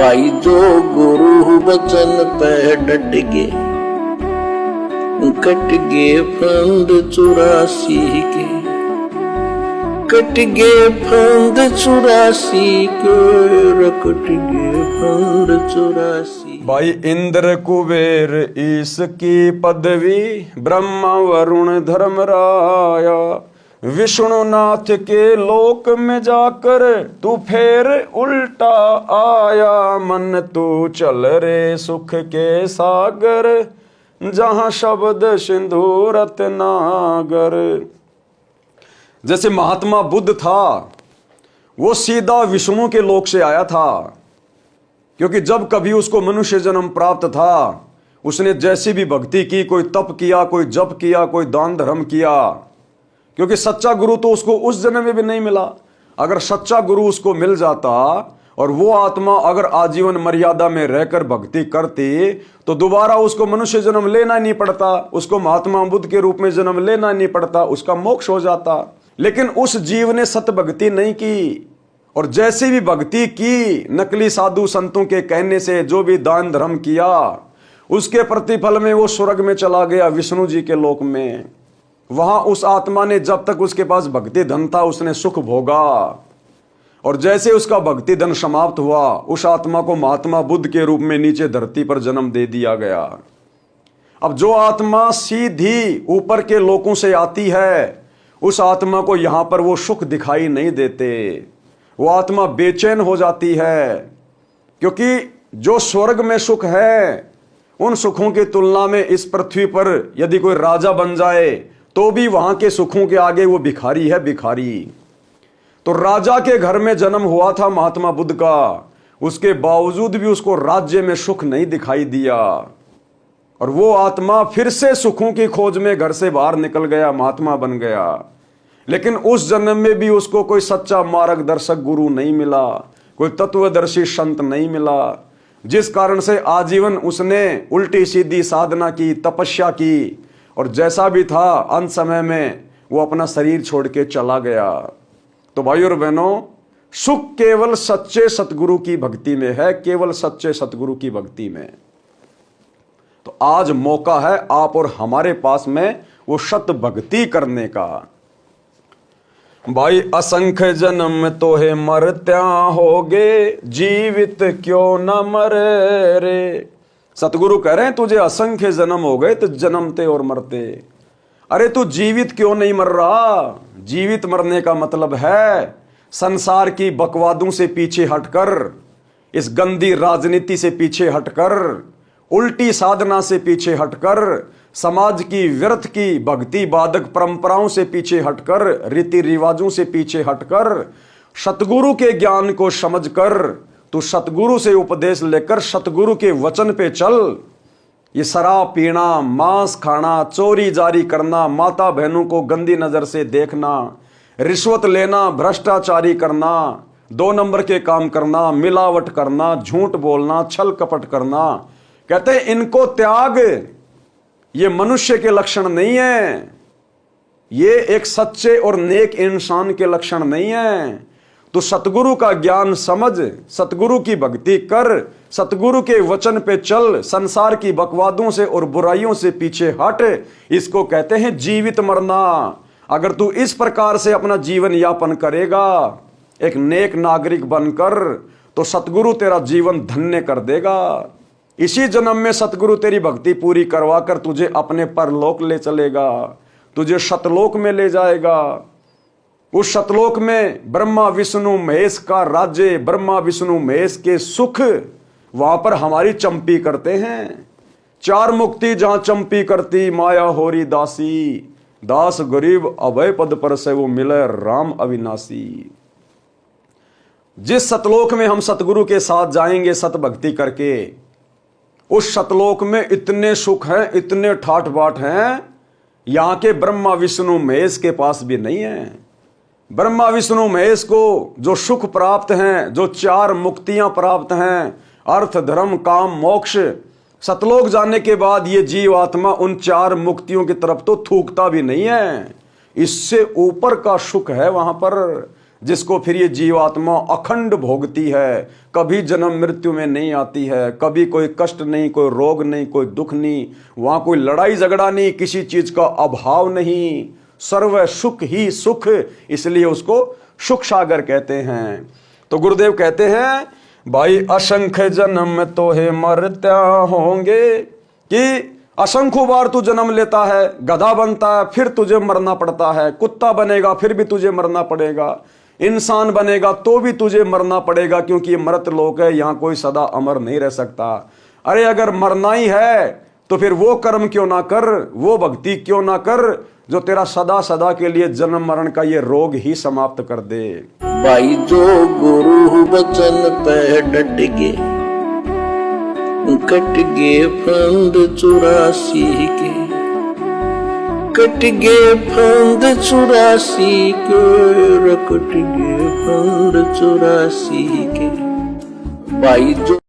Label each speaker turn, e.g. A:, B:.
A: भाई जो गुरु बचन पे डट गे, कट गे फंद 84 के, कट गे फंद 84 के, कट गे फंद 84।
B: भाई इंद्र कुबेर ईश की पदवी, ब्रह्मा वरुण धर्मराया, विष्णुनाथ के लोक में जाकर तू फेर उल्टा आया। मन तू चल रे सुख के सागर, जहां शब्द सिंधु रत्नागर। जैसे महात्मा बुद्ध था, वो सीधा विष्णु के लोक से आया था, क्योंकि जब कभी उसको मनुष्य जन्म प्राप्त था, उसने जैसी भी भक्ति की, कोई तप किया, कोई जप किया, कोई दान धर्म किया, क्योंकि सच्चा गुरु तो उसको उस जन्म में भी नहीं मिला। अगर सच्चा गुरु उसको मिल जाता और वो आत्मा अगर आजीवन मर्यादा में रहकर भक्ति करती, तो दोबारा उसको मनुष्य जन्म लेना नहीं पड़ता, उसको महात्मा बुद्ध के रूप में जन्म लेना नहीं पड़ता, उसका मोक्ष हो जाता। लेकिन उस जीव ने सत भक्ति नहीं की, और जैसी भी भक्ति की, नकली साधु संतों के कहने से जो भी दान धर्म किया, उसके प्रतिफल में वो स्वर्ग में चला गया, विष्णु जी के लोक में। वहां उस आत्मा ने, जब तक उसके पास भक्ति धन था, उसने सुख भोगा, और जैसे उसका भक्ति धन समाप्त हुआ, उस आत्मा को महात्मा बुद्ध के रूप में नीचे धरती पर जन्म दे दिया गया। अब जो आत्मा सीधी ऊपर के लोकों से आती है, उस आत्मा को यहां पर वो सुख दिखाई नहीं देते, वो आत्मा बेचैन हो जाती है, क्योंकि जो स्वर्ग में सुख है, उन सुखों की तुलना में इस पृथ्वी पर यदि कोई राजा बन जाए, तो भी वहां के सुखों के आगे वो भिखारी है, भिखारी। तो राजा के घर में जन्म हुआ था महात्मा बुद्ध का, उसके बावजूद भी उसको राज्य में सुख नहीं दिखाई दिया, और वो आत्मा फिर से सुखों की खोज में घर से बाहर निकल गया, महात्मा बन गया। लेकिन उस जन्म में भी उसको कोई सच्चा मार्गदर्शक गुरु नहीं मिला, कोई तत्वदर्शी संत नहीं मिला, जिस कारण से आजीवन उसने उल्टी सीधी साधना की, तपस्या की, और जैसा भी था अंत समय में वो अपना शरीर छोड़ के चला गया। तो भाइयों और बहनों, सुख केवल सच्चे सतगुरु की भक्ति में है, केवल सच्चे सतगुरु की भक्ति में। तो आज मौका है आप और हमारे पास में वो सत भक्ति करने का। भाई असंख्य जन्म तो है मरत्या होगे, जीवित क्यों न मरे रे। सतगुरु कह रहे हैं तुझे असंख्य जन्म हो गए, तो जन्मते और मरते। अरे तू जीवित क्यों नहीं मर रहा? जीवित मरने का मतलब है संसार की बकवादों से पीछे हटकर, इस गंदी राजनीति से पीछे हटकर, उल्टी साधना से पीछे हटकर, समाज की व्यर्थ की भक्ति बाधक परंपराओं से पीछे हटकर, रीति रिवाजों से पीछे हटकर, सतगुरु के ज्ञान को समझकर, तू सतगुरु से उपदेश लेकर सतगुरु के वचन पे चल। ये शराब पीना, मांस खाना, चोरी जारी करना, माता बहनों को गंदी नजर से देखना, रिश्वत लेना, भ्रष्टाचारी करना, 2 नंबर के काम करना, मिलावट करना, झूठ बोलना, छल कपट करना, कहते हैं इनको त्याग। ये मनुष्य के लक्षण नहीं है, ये एक सच्चे और नेक इंसान के लक्षण नहीं है। तो सतगुरु का ज्ञान समझ, सतगुरु की भक्ति कर, सतगुरु के वचन पे चल, संसार की बकवादों से और बुराइयों से पीछे हट। इसको कहते हैं जीवित मरना। अगर तू इस प्रकार से अपना जीवन यापन करेगा, एक नेक नागरिक बनकर, तो सतगुरु तेरा जीवन धन्य कर देगा। इसी जन्म में सतगुरु तेरी भक्ति पूरी करवा कर तुझे अपने परलोक ले चलेगा, तुझे सतलोक में ले जाएगा। उस सतलोक में ब्रह्मा विष्णु महेश का राज्य, ब्रह्मा विष्णु महेश के सुख, वहां पर हमारी चंपी करते हैं। 4 मुक्ति जहां चंपी करती, माया होरी दासी, दास गरीब अभय पद पर से वो मिले राम अविनाशी। जिस सतलोक में हम सतगुरु के साथ जाएंगे सत भक्ति करके, उस सतलोक में इतने सुख हैं, इतने ठाठ बाट हैं, यहां के ब्रह्मा विष्णु महेश के पास भी नहीं है। ब्रह्मा विष्णु महेश को जो सुख प्राप्त हैं, जो 4 मुक्तियां प्राप्त हैं, अर्थ धर्म काम मोक्ष, सतलोक जाने के बाद ये जीव आत्मा उन 4 मुक्तियों की तरफ तो थूकता भी नहीं है। इससे ऊपर का सुख है वहां पर, जिसको फिर ये जीवात्मा अखंड भोगती है, कभी जन्म मृत्यु में नहीं आती है, कभी कोई कष्ट नहीं, कोई रोग नहीं, कोई दुख नहीं, वहां कोई लड़ाई झगड़ा नहीं, किसी चीज का अभाव नहीं, सर्व सुख ही सुख, इसलिए उसको सुख सागर कहते हैं। तो गुरुदेव कहते हैं भाई असंख्य जन्म तो है मरत्या होंगे, कि असंख्य बार तू जन्म लेता है, गधा बनता है फिर तुझे मरना पड़ता है, कुत्ता बनेगा फिर भी तुझे मरना पड़ेगा, इंसान बनेगा तो भी तुझे मरना पड़ेगा, क्योंकि ये मृत लोक है, यहां कोई सदा अमर नहीं रह सकता। अरे अगर मरना ही है तो फिर वो कर्म क्यों ना कर, वो भक्ति क्यों ना कर जो तेरा सदा सदा के लिए जन्म मरण का ये रोग ही समाप्त कर दे।
A: भाई जो गुरु बचन पे डट गे, कट गे फंद 84 के, कट गे फंद 84 के, कट गे फंद 84 के। भाई जो